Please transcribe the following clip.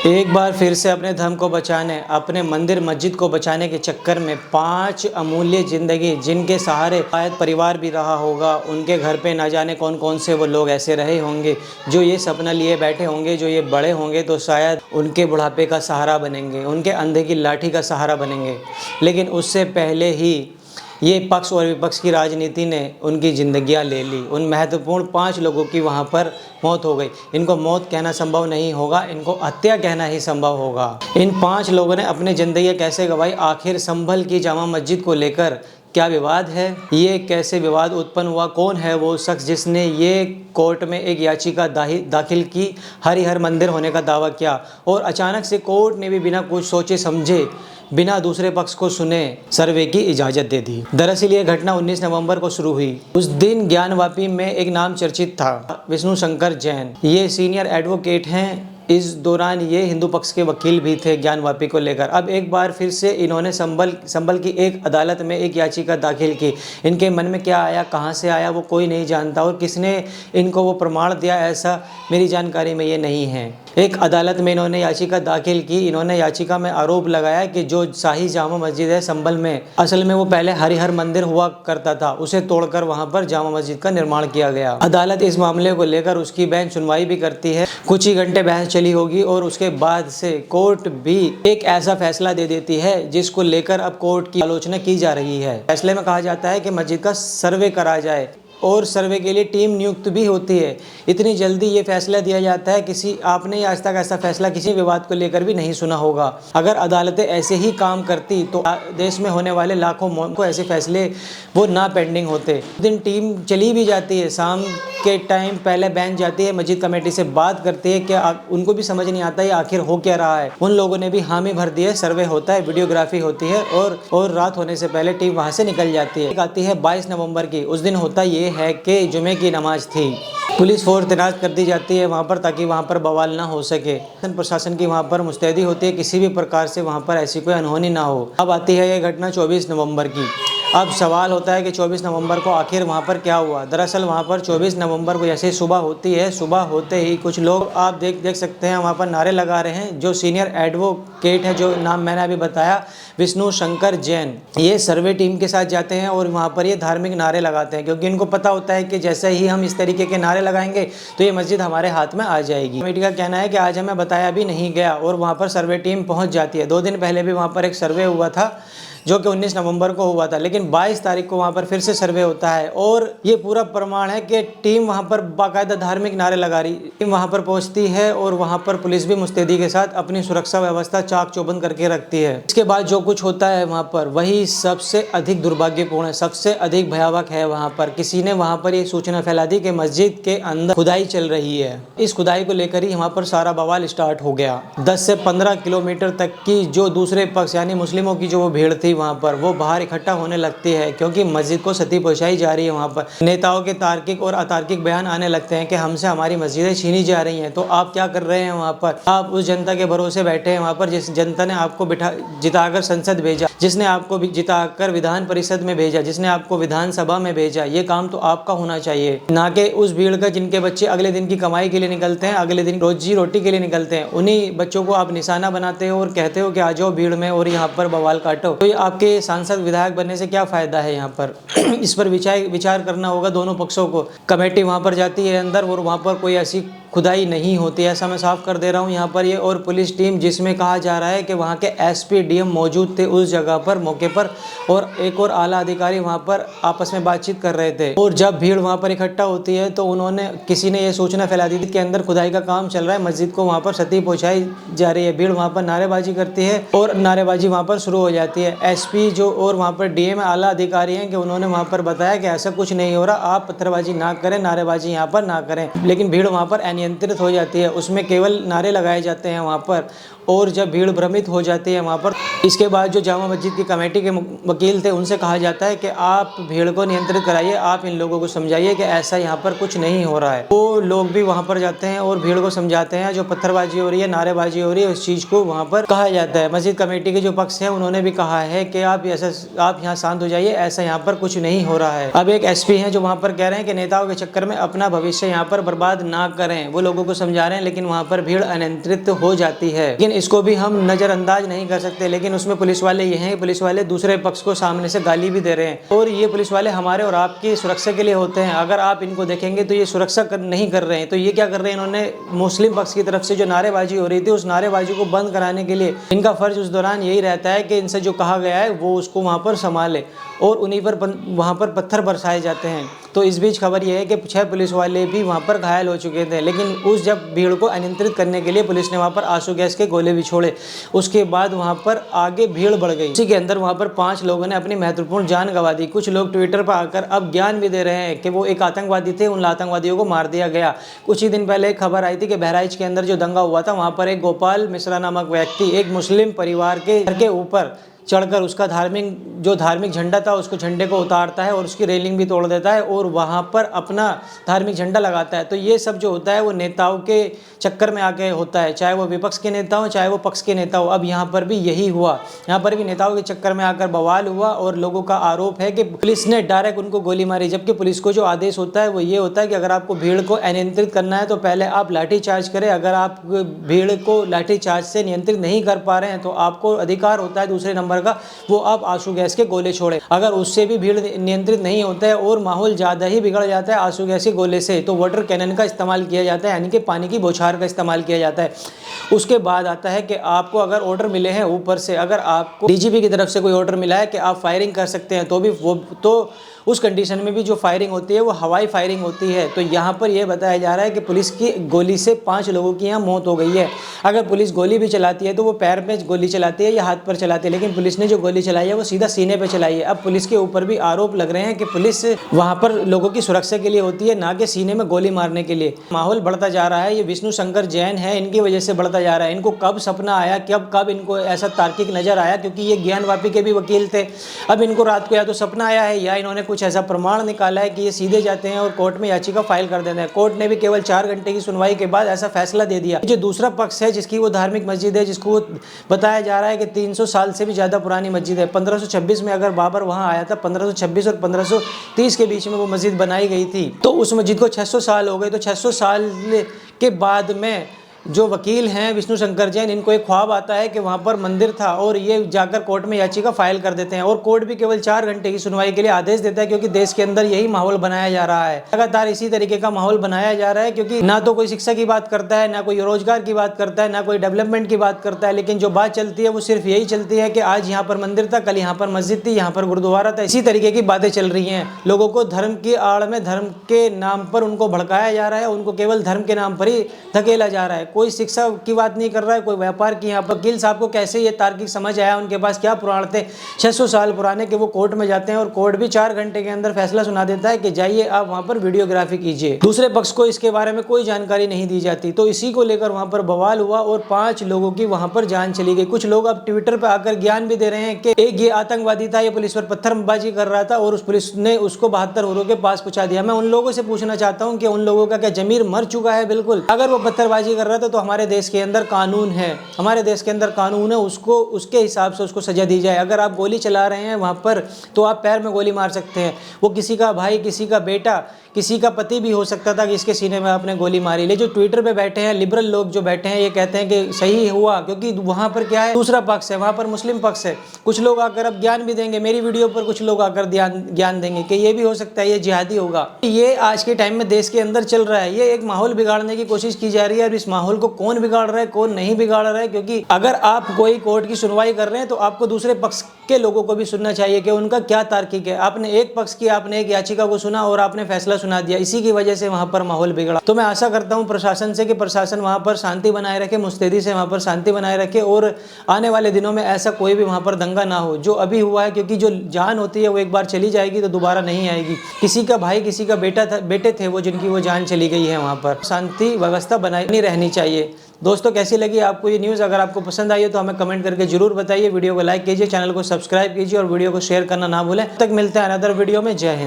एक बार फिर से अपने धर्म को बचाने, अपने मंदिर मस्जिद को बचाने के चक्कर में 5 अमूल्य ज़िंदगी जिनके सहारे शायद परिवार भी रहा होगा, उनके घर पे ना जाने कौन कौन से वो लोग ऐसे रहे होंगे जो ये सपना लिए बैठे होंगे, जो ये बड़े होंगे तो शायद उनके बुढ़ापे का सहारा बनेंगे, उनके अंधे की लाठी का सहारा बनेंगे। लेकिन उससे पहले ही ये पक्ष और विपक्ष की राजनीति ने उनकी ज़िंदगियां ले ली। उन महत्वपूर्ण 5 लोगों की वहाँ पर मौत हो गई। इनको मौत कहना संभव नहीं होगा, इनको हत्या कहना ही संभव होगा। इन 5 लोगों ने अपनी ज़िंदगी कैसे गंवाई, आखिर संभल की जामा मस्जिद को लेकर क्या विवाद है, ये कैसे विवाद उत्पन्न हुआ, कौन है वो शख्स जिसने ये कोर्ट में एक याचिका दाखिल की, हरिहर मंदिर होने का दावा किया और अचानक से कोर्ट ने भी बिना कुछ सोचे समझे, बिना दूसरे पक्ष को सुने सर्वे की इजाज़त दे दी। दरअसल ये घटना 19 नवंबर को शुरू हुई। उस दिन ज्ञानवापी में एक नाम चर्चित था, विष्णु शंकर जैन। ये सीनियर एडवोकेट हैं। इस दौरान ये हिंदू पक्ष के वकील भी थे ज्ञानवापी को लेकर। अब एक बार फिर से इन्होंने संभल की एक अदालत में एक याचिका दाखिल की। इनके मन में क्या आया, कहाँ से आया, वो कोई नहीं जानता और किसने इनको वो प्रमाण दिया, ऐसा मेरी जानकारी में ये नहीं है। एक अदालत में इन्होंने याचिका दाखिल की। इन्होंने याचिका में आरोप लगाया कि जो शाही जामा मस्जिद है संभल में, असल में वो पहले हरिहर मंदिर हुआ करता था, उसे तोड़कर वहाँ पर जामा मस्जिद का निर्माण किया गया। अदालत इस मामले को लेकर उसकी बेंच सुनवाई भी करती है। कुछ ही घंटे बहस चली होगी और उसके बाद से कोर्ट भी एक ऐसा फैसला दे देती है जिसको लेकर अब कोर्ट की आलोचना की जा रही है। फैसले में कहा जाता है कि मस्जिद का सर्वे करा जाए और सर्वे के लिए टीम नियुक्त भी होती है। इतनी जल्दी ये फैसला दिया जाता है, आपने आज तक ऐसा फैसला किसी विवाद को लेकर भी नहीं सुना होगा। अगर अदालतें ऐसे ही काम करती तो देश में होने वाले लाखों को ऐसे फैसले वो ना पेंडिंग होते। दिन टीम चली भी जाती है, शाम के टाइम पहले बेंच जाती है, मस्जिद कमेटी से बात करती है कि उनको भी समझ नहीं आता ये आखिर हो क्या रहा है। उन लोगों ने भी हामी भर दी है, सर्वे होता है, वीडियोग्राफी होती है और रात होने से पहले टीम वहाँ से निकल जाती है। आती है 22 नवंबर की। उस दिन होता ये है कि जुमे की नमाज थी। पुलिस फोर्स तैनात कर दी जाती है वहाँ पर ताकि वहाँ पर बवाल ना हो सके। प्रशासन की वहाँ पर मुस्तैदी होती है, किसी भी प्रकार से वहाँ पर ऐसी कोई अनहोनी ना हो। अब आती है ये घटना 24 नवंबर की। अब सवाल होता है कि 24 नवंबर को आखिर वहाँ पर क्या हुआ। दरअसल वहाँ पर 24 नवंबर को जैसे सुबह होती है, सुबह होते ही कुछ लोग आप देख सकते हैं वहाँ पर नारे लगा रहे हैं। जो सीनियर एडवोकेट है, जो नाम मैंने अभी बताया, विष्णु शंकर जैन, ये सर्वे टीम के साथ जाते हैं और वहाँ पर ये धार्मिक नारे लगाते हैं, क्योंकि इनको पता होता है कि जैसे ही हम इस तरीके के नारे लगाएंगे तो ये मस्जिद हमारे हाथ में आ जाएगी। कमेटी का कहना है कि आज हमें बताया भी नहीं गया और वहाँ पर सर्वे टीम पहुँच जाती है। 2 दिन पहले भी वहाँ पर एक सर्वे हुआ था जो कि 19 नवंबर को हुआ था, लेकिन 22 तारीख को वहाँ पर फिर से सर्वे होता है और ये पूरा प्रमाण है कि टीम वहाँ पर बाकायदा धार्मिक नारे लगा रही। टीम वहाँ पर पहुँचती है और वहाँ पर पुलिस भी मुस्तैदी के साथ अपनी सुरक्षा व्यवस्था चाक चौबंद करके रखती है। इसके बाद जो कुछ होता है वहाँ पर वही सबसे अधिक दुर्भाग्यपूर्ण है, सबसे अधिक भयावह है। वहाँ पर किसी ने वहाँ पर ये सूचना फैला दी कि मस्जिद के अंदर खुदाई चल रही है। इस खुदाई को लेकर ही वहाँ पर सारा बवाल स्टार्ट हो गया। 10 से 15 किलोमीटर तक की जो दूसरे पक्ष यानी मुस्लिमों की जो वो भीड़ थी वहाँ पर वो बाहर इकट्ठा होने लगती है, क्योंकि मस्जिद को क्षति पहुंचाई जा रही है। वहाँ पर नेताओं के तार्किक और अतार्किक बयान आने लगते हैं कि हमसे हमारी मस्जिदें छीनी जा रही हैं, तो आप क्या कर रहे हैं वहाँ पर। आप उस जनता के भरोसे बैठे हैं वहाँ पर, जिस जनता ने आपको जिताकर संसद भेजा, जिसने आपको जिताकर विधान परिषद में भेजा, जिसने आपको विधानसभा में भेजा, ये काम तो आपका होना चाहिए, ना कि उस भीड़ का जिनके बच्चे अगले दिन की कमाई के लिए निकलते हैं, अगले दिन रोजी रोटी के लिए निकलते हैं। उन्हीं बच्चों को आप निशाना बनाते हो और कहते हो कि आ जाओ भीड़ में और यहाँ पर बवाल काटो। तो ये आपके सांसद विधायक बनने से क्या फायदा है यहाँ पर। इस पर विचार करना होगा दोनों पक्षों को। कमेटी वहाँ पर जाती है अंदर और वहाँ पर कोई ऐसी खुदाई नहीं होती, ऐसा मैं साफ कर दे रहा हूँ यहाँ पर ये। और पुलिस टीम, जिसमें कहा जा रहा है कि वहाँ के एसपी डीएम मौजूद थे उस जगह पर, मौके पर, और एक और आला अधिकारी वहाँ पर आपस में बातचीत कर रहे थे। और जब भीड़ वहाँ पर इकट्ठा होती है तो किसी ने ये सूचना फैला दी थी कि अंदर खुदाई का काम चल रहा है, मस्जिद को वहाँ पर क्षति पहुँचाई जा रही है। भीड़ वहाँ पर नारेबाजी करती है और नारेबाजी वहाँ पर शुरू हो जाती है। एसपी जो और वहाँ पर डीएम आला अधिकारी हैं कि उन्होंने वहाँ पर बताया कि ऐसा कुछ नहीं हो रहा, आप पत्थरबाजी ना करें, नारेबाजी यहाँ पर ना करें। लेकिन भीड़ वहाँ पर अनियंत्रित हो जाती है, उसमें केवल नारे लगाए जाते हैं वहाँ पर। और जब भीड़ भ्रमित हो जाती है वहाँ पर, इसके बाद जो जामा मस्जिद की कमेटी के वकील थे उनसे कहा जाता है कि आप भीड़ को नियंत्रित कराइए, आप इन लोगों को समझाइए कि ऐसा यहाँ पर कुछ नहीं हो रहा है। वो लोग भी वहाँ पर जाते हैं और भीड़ को समझाते हैं। जो पत्थरबाजी हो रही है, नारेबाजी हो रही है, उस चीज़ को वहाँ पर कहा जाता है। मस्जिद कमेटी के जो पक्ष हैं उन्होंने भी कहा है कि आप यहाँ शांत शांत हो जाइए, ऐसा यहाँ पर कुछ नहीं हो रहा है। अब एक एसपी हैं जो वहाँ पर कह रहे हैं कि नेताओं के चक्कर में अपना भविष्य यहाँ पर बर्बाद ना करें, वो लोगों को समझा रहे हैं, लेकिन वहाँ पर भीड़ अनियंत्रित हो जाती है। लेकिन इसको भी हम नज़रअंदाज नहीं कर सकते। लेकिन उसमें पुलिस वाले ये हैं, पुलिस वाले दूसरे पक्ष को सामने से गाली भी दे रहे हैं, और ये पुलिस वाले हमारे और आपकी सुरक्षा के लिए होते हैं। अगर आप इनको देखेंगे तो ये सुरक्षा नहीं कर रहे हैं। तो ये क्या कर रहे हैं, इन्होंने मुस्लिम पक्ष की तरफ से जो नारेबाजी हो रही थी, उस नारेबाजी को बंद कराने के लिए इनका फर्ज उस दौरान यही रहता है कि इनसे जो कहा गया है वो उसको वहाँ पर संभाले, और उन्हीं पर वहाँ पर पत्थर बरसाए जाते हैं। तो इस बीच खबर यह है कि 6 पुलिस वाले भी वहाँ पर घायल हो चुके थे। लेकिन उस जब भीड़ को अनियंत्रित करने के लिए पुलिस ने वहाँ पर आंसू गैस के गोले भी छोड़े, उसके बाद वहाँ पर आगे भीड़ बढ़ गई। इसी के अंदर वहाँ पर 5 लोगों ने अपनी महत्वपूर्ण जान गंवा दी। कुछ लोग ट्विटर पर आकर अब ज्ञान भी दे रहे हैं कि वो एक आतंकवादी थे, उन आतंकवादियों को मार दिया गया। कुछ ही दिन पहले एक खबर आई थी कि बहराइच के अंदर जो दंगा हुआ था, वहाँ पर एक गोपाल मिश्रा नामक व्यक्ति एक मुस्लिम परिवार के घर के ऊपर चढ़कर उसका धार्मिक झंडा था, उसको झंडे को उतारता है और उसकी रेलिंग भी तोड़ देता है और वहाँ पर अपना धार्मिक झंडा लगाता है। तो ये सब जो होता है वो नेताओं के चक्कर में आके होता है, चाहे वो विपक्ष के नेता हो चाहे वो पक्ष के नेता हो। अब यहाँ पर भी यही हुआ, यहाँ पर भी नेताओं के चक्कर में आकर बवाल हुआ, और लोगों का आरोप है कि पुलिस ने डायरेक्ट उनको गोली मारी। जबकि पुलिस को जो आदेश होता है वो ये होता है कि अगर आपको भीड़ को अनियंत्रित करना है तो पहले आप लाठीचार्ज करें। अगर आप भीड़ को लाठीचार्ज से नियंत्रित नहीं कर पा रहे हैं तो आपको अधिकार होता है दूसरे नंबर का, वो आप आंसू गैस के गोले छोड़े। अगर उससे भी भीड़ नियंत्रित नहीं होता है और माहौल ज़्यादा ही बिगड़ जाता है आंसू गैस के गोले से, तो वाटर कैनन का इस्तेमाल किया जाता है, यानी कि पानी की बौछार का इस्तेमाल किया जाता है। उसके बाद आता है कि आपको अगर ऑर्डर मिले हैं ऊपर से, अगर आपको डीजीपी की तरफ से कोई ऑर्डर मिला है कि आप फायरिंग कर सकते हैं, तो भी वो उस कंडीशन में भी जो फायरिंग होती है वो हवाई फायरिंग होती है। तो यहाँ पर यह बताया जा रहा है कि पुलिस की गोली से 5 लोगों की यहाँ मौत हो गई है। अगर पुलिस गोली भी चलाती है तो वो पैर में गोली चलाती है या हाथ पर चलाती है, लेकिन पुलिस ने जो गोली चलाई है वो सीधा सीने पे चलाई है। अब पुलिस के ऊपर भी आरोप लग रहे हैं कि पुलिस वहाँ पर लोगों की सुरक्षा के लिए होती है, ना कि सीने में गोली मारने के लिए। माहौल बढ़ता जा रहा है, ये विष्णु शंकर जैन है, इनकी वजह से बढ़ता जा रहा है। इनको कब सपना आया, कब इनको ऐसा तार्किक नजर आया, क्योंकि ये ज्ञानवापी के भी वकील थे। अब इनको रात को या तो सपना आया है या इन्होंने कुछ ऐसा प्रमाण निकाला है कि ये सीधे जाते हैं और कोर्ट में याचिका फाइल कर देते हैं। कोर्ट ने भी केवल 4 घंटे की सुनवाई के बाद ऐसा फैसला दे दिया। जो दूसरा पक्ष है, जिसकी वो धार्मिक मस्जिद है, जिसको बताया जा रहा है कि 300 साल से भी ज़्यादा पुरानी मस्जिद है। 1526 में अगर बाबर वहाँ आया था, 1526 और 1530 के बीच में वो मस्जिद बनाई गई थी, तो उस मस्जिद को 600 साल हो गए। तो 600 साल के बाद में जो वकील हैं विष्णु शंकर जैन, इनको एक ख्वाब आता है कि वहाँ पर मंदिर था, और ये जाकर कोर्ट में याचिका फाइल कर देते हैं। और कोर्ट भी केवल 4 घंटे की सुनवाई के लिए आदेश देता है, क्योंकि देश के अंदर यही माहौल बनाया जा रहा है। लगातार इसी तरीके का माहौल बनाया जा रहा है, क्योंकि ना तो कोई शिक्षा की बात करता है, ना कोई रोजगार की बात करता है, ना कोई डेवलपमेंट की बात करता है। लेकिन जो बात चलती है वो सिर्फ यही चलती है कि आज यहाँ पर मंदिर था, कल यहाँ पर मस्जिद थी, यहाँ पर गुरुद्वारा था। इसी तरीके की बातें चल रही हैं। लोगों को धर्म की आड़ में, धर्म के नाम पर उनको भड़काया जा रहा है, उनको केवल धर्म के नाम पर ही धकेला जा रहा है। कोई शिक्षा की बात नहीं कर रहा है, कोई व्यापार की। यहाँ पर वकील साहब को कैसे ये तार्किक समझ आया, उनके पास क्या पुराण थे 600 साल पुराने, के वो कोर्ट में जाते हैं और कोर्ट भी 4 घंटे के अंदर फैसला सुना देता है कि जाइए आप वहाँ पर वीडियोग्राफी कीजिए। दूसरे पक्ष को इसके बारे में कोई जानकारी नहीं दी जाती। तो इसी को लेकर वहाँ पर बवाल हुआ और 5 लोगों की वहाँ पर जान चली गई। कुछ लोग अब ट्विटर पर आकर ज्ञान भी दे रहे हैं कि एक ये आतंकवादी था, ये पुलिस पर पत्थरबाजी कर रहा था और उस पुलिस ने उसको 72 हुरों के पास पहुंचा दिया। मैं उन लोगों से पूछना चाहता हूँ कि उन लोगों का क्या जमीर मर चुका है? बिल्कुल। अगर वो पत्थरबाजी कर रहा था तो हमारे देश के अंदर कानून है, हमारे देश के अंदर कानून है, उसको उसके हिसाब से उसको सजा दी जाए। अगर आप गोली चला रहे हैं वहाँ पर तो आप पैर में गोली मार सकते हैं। वो किसी का भाई, किसी का बेटा, किसी का पति भी हो सकता था कि इसके सीने में आपने गोली मारी। ले जो ट्विटर पे बैठे हैं लिबरल लोग जो बैठे हैं, ये कहते हैं कि सही हुआ, क्योंकि वहाँ पर क्या है, दूसरा पक्ष है, वहाँ पर मुस्लिम पक्ष है। कुछ लोग आकर अब ज्ञान भी देंगे, मेरी वीडियो पर कुछ लोग आकर ज्ञान देंगे कि ये भी हो सकता है, ये जिहादी होगा। ये आज के टाइम में देश के अंदर चल रहा है। ये एक माहौल बिगाड़ने की कोशिश की जा रही है। और इस माहौल को कौन बिगाड़ रहा है, कौन नहीं बिगाड़ रहा है, क्योंकि अगर आप कोई कोर्ट की सुनवाई कर रहे हैं तो आपको दूसरे पक्ष के लोगों को भी सुनना चाहिए कि उनका क्या तार्किक है। आपने एक पक्ष की, आपने एक याचिका को सुना और आपने फैसला सुना दिया, इसी की वजह से वहां पर माहौल बिगड़ा। तो मैं आशा करता हूं प्रशासन से कि प्रशासन वहां पर शांति बनाए रखे, मुस्तैदी से वहां पर शांति बनाए रखे और आने वाले दिनों में ऐसा कोई भी वहां पर दंगा ना हो जो अभी हुआ है, क्योंकि जो जान होती है वो एक बार चली जाएगी तो दोबारा नहीं आएगी। किसी का भाई, किसी का बेटे थे वो, जिनकी वो जान चली गई है। वहां पर शांति व्यवस्था बनाई रहनी चाहिए। दोस्तों कैसी लगी आपको ये न्यूज़? अगर आपको पसंद आई है तो हमें कमेंट करके जरूर बताइए। वीडियो को लाइक कीजिए, चैनल को सब्सक्राइब कीजिए और वीडियो को शेयर करना ना भूलें। तब तक मिलते हैं अनदर वीडियो में। जय हिंद।